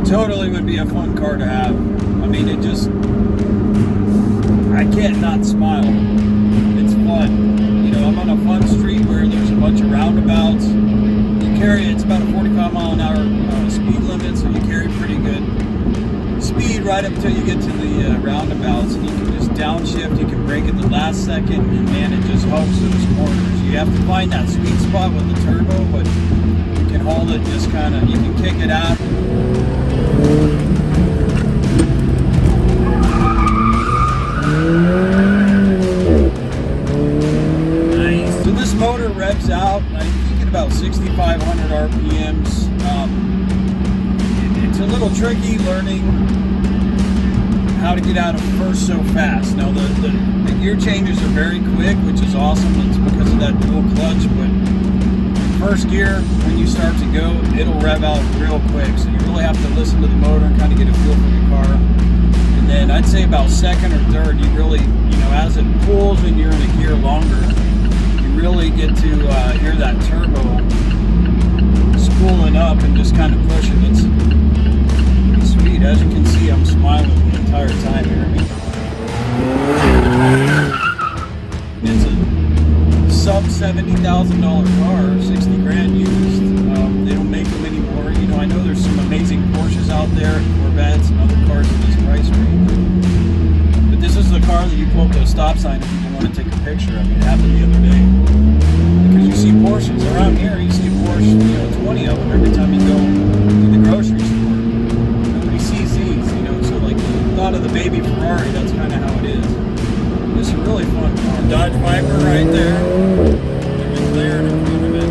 Totally would be a fun car to have. I mean, it just, I can't not smile. It's fun. You know, I'm on a fun street where there's a bunch of roundabouts. You carry, it's about a 45 mile an hour speed limit, so you carry pretty good speed right up until you get to the roundabouts, and you can just downshift. You can brake at the last second, and man, it just hugs those corners. You have to find that sweet spot with the turbo, but you can hold it just kind of, you can kick it out. Nice. So this motor revs out, I think, at about 6,500 RPMs. It's a little tricky learning how to get out of first so fast. Now the gear changes are very quick, which is awesome. It's because of that dual clutch, but first gear, when you start to go, it'll rev out real quick. So you really have to listen to the motor and kind of get a feel for your car. And then I'd say about second or third, you really, you know, as it pulls and you're in a gear longer, you really get to hear that turbo spooling up and just kind of pushing. It's sweet. As you can see, I'm smiling the entire time here. It's a sub $70,000 car, 60 grand used. They don't make them anymore. You know, I know there's some amazing Porsches out there, Corvettes, and other cars in this price range. But this is the car that you pull up to a stop sign if you want to take a picture. I mean, it happened the other day. Because you see Porsches around here, you see a Porsche, you know, 20 of them every time you go to the grocery store. Nobody sees these, you know. So like the thought of the baby Ferrari, that's kind of how it is. It's a really fun car. Dodge Viper right there. The McLaren in front of it.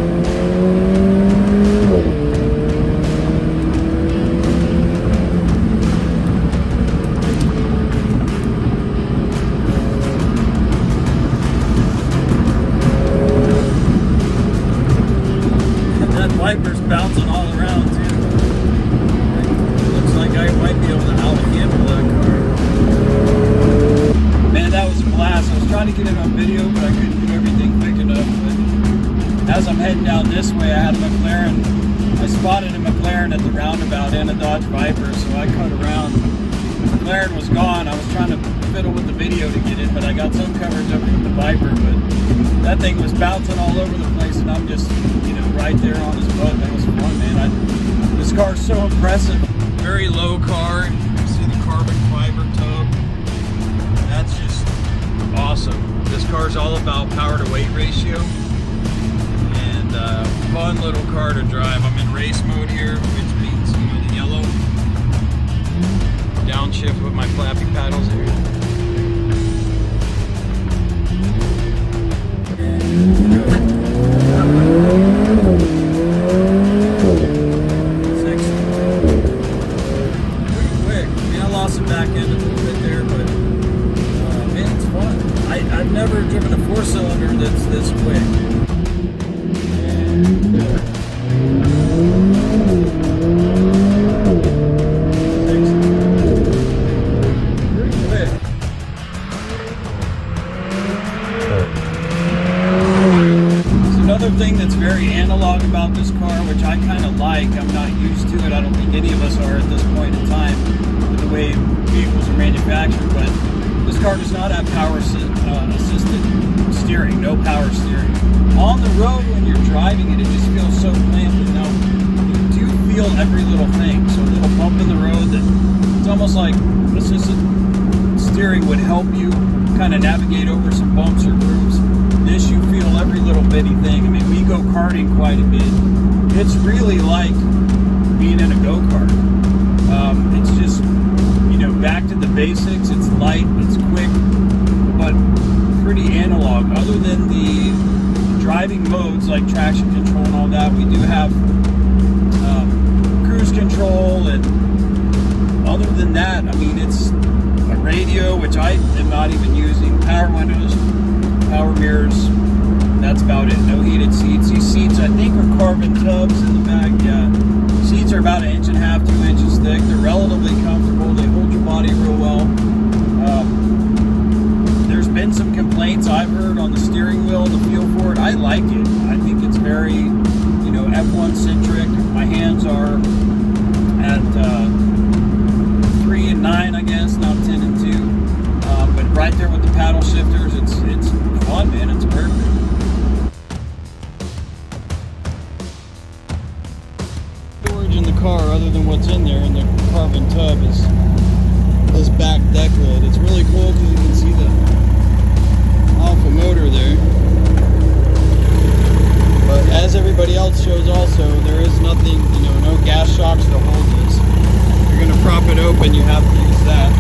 And that Viper's bouncing all around too. Looks like I might be able to out-handle that car. Man, that was a blast. I was trying to get it on video, but I couldn't do everything quick enough. But as I'm heading down this way, I had a McLaren. I spotted a McLaren at the roundabout and a Dodge Viper, so I cut around. The McLaren was gone. I was trying to fiddle with the video to get it, but I got some coverage up with the Viper. But that thing was bouncing all over the place, and I'm just, you know, right there on his butt. That was fun, man. This car's so impressive. Very low car. You see the carbon fiber tub. That's just awesome. This car's all about power to weight ratio, and fun little car to drive. I'm in race mode here, which means, you know, the yellow. Downshift with my flappy paddles here. Pretty quick. I mean, I lost the back end a little bit there, but man, it's fun. I've never driven a four-cylinder that's this quick. Pretty quick. So another thing that's very analog about this car, which I kind of like, I'm not used to it, I don't think any of us are at this point in time with the way vehicles are manufactured, but this car does not have power assisted steering, no power steering. On the road when you're driving it, it just feels so planted. Now, you do feel every little thing. So a little bump in the road that it's almost like assisted steering would help you kind of navigate over some bumps or grooves. This, you feel every little bitty thing. I mean, we go karting quite a bit. It's really like being in a go-kart. It's just, you know, back to the basics. It's light, it's quick, but pretty analog. Other than the driving modes like traction control and all that, we do have cruise control, and other than that, I mean, it's a radio, which I am not even using, power windows, power mirrors, that's about it. No heated seats. These seats, I think, are carbon tubs in the back. Yeah, seats are about 1.5 to 2 inches thick. They're relatively comfortable. They hold your body real well. There's been some complaints I've heard on the steering wheel, the feel for it. I like it. I think it's very, you know, F1 centric. My hands are at tub is this back deck lid. It's really cool because you can see the Alfa motor there. But as everybody else shows also, there is nothing, no gas shocks to hold this. If you're going to prop it open, you have to use that.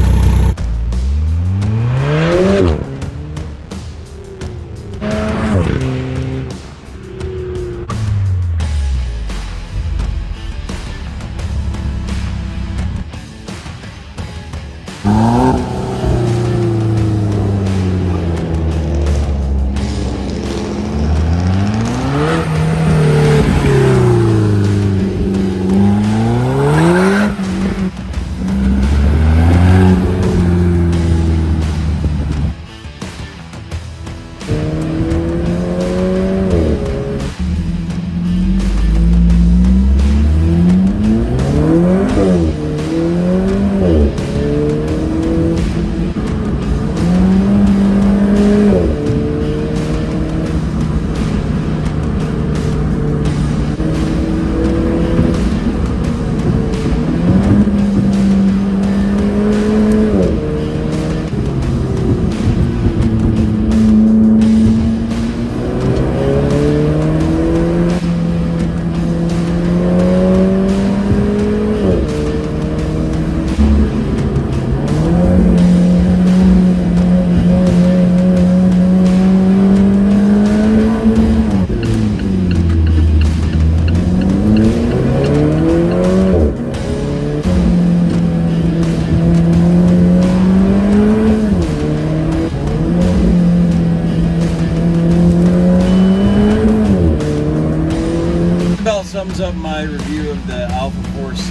Sums up my review of the Alfa 4C.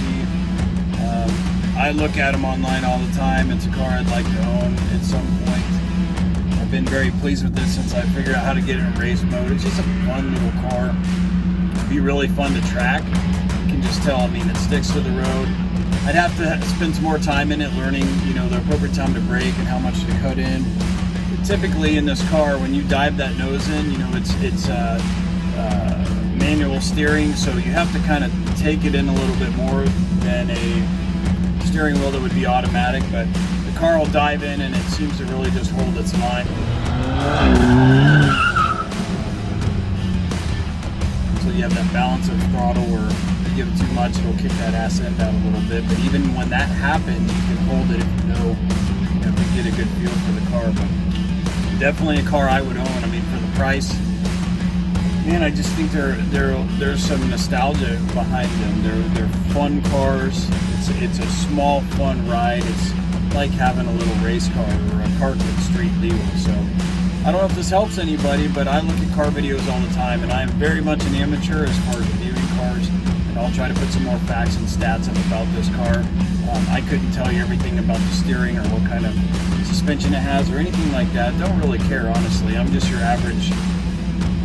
I look at them online all the time. It's a car I'd like to own at some point. I've been very pleased with this since I figured out how to get it in race mode. It's just a fun little car. It'd be really fun to track. You can just tell, it sticks to the road. I'd have to spend some more time in it learning, the appropriate time to brake and how much to cut in. But typically in this car, when you dive that nose in, it's manual steering, so you have to kind of take it in a little bit more than a steering wheel that would be automatic, but the car will dive in and it seems to really just hold its line. So you have that balance of throttle where if you give it too much, it'll kick that ass end out a little bit, but even when that happens, you can hold it if if you get a good feel for the car. But definitely a car I would own. For the price, man, I just think there's some nostalgia behind them. They're fun cars. It's a small, fun ride. It's like having a little race car or a kart with street legal. So I don't know if this helps anybody, but I look at car videos all the time, and I'm very much an amateur as far as reviewing cars. And I'll try to put some more facts and stats up about this car. I couldn't tell you everything about the steering or what kind of suspension it has or anything like that. Don't really care, honestly. I'm just your average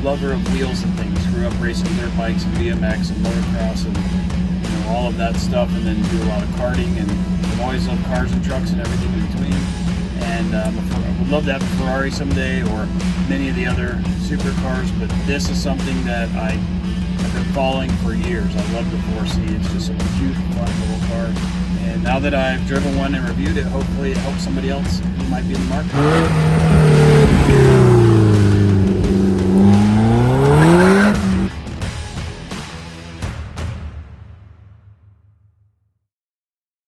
lover of wheels and things. Grew up racing dirt bikes and BMX and motocross and all of that stuff, and then do a lot of karting, and I've always loved cars and trucks and everything in between. And I would love to have a Ferrari someday or many of the other supercars, but this is something that I've been following for years. I love the 4C. It's just a cute, fun little car. And now that I've driven one and reviewed it, hopefully it helps somebody else who might be in the market.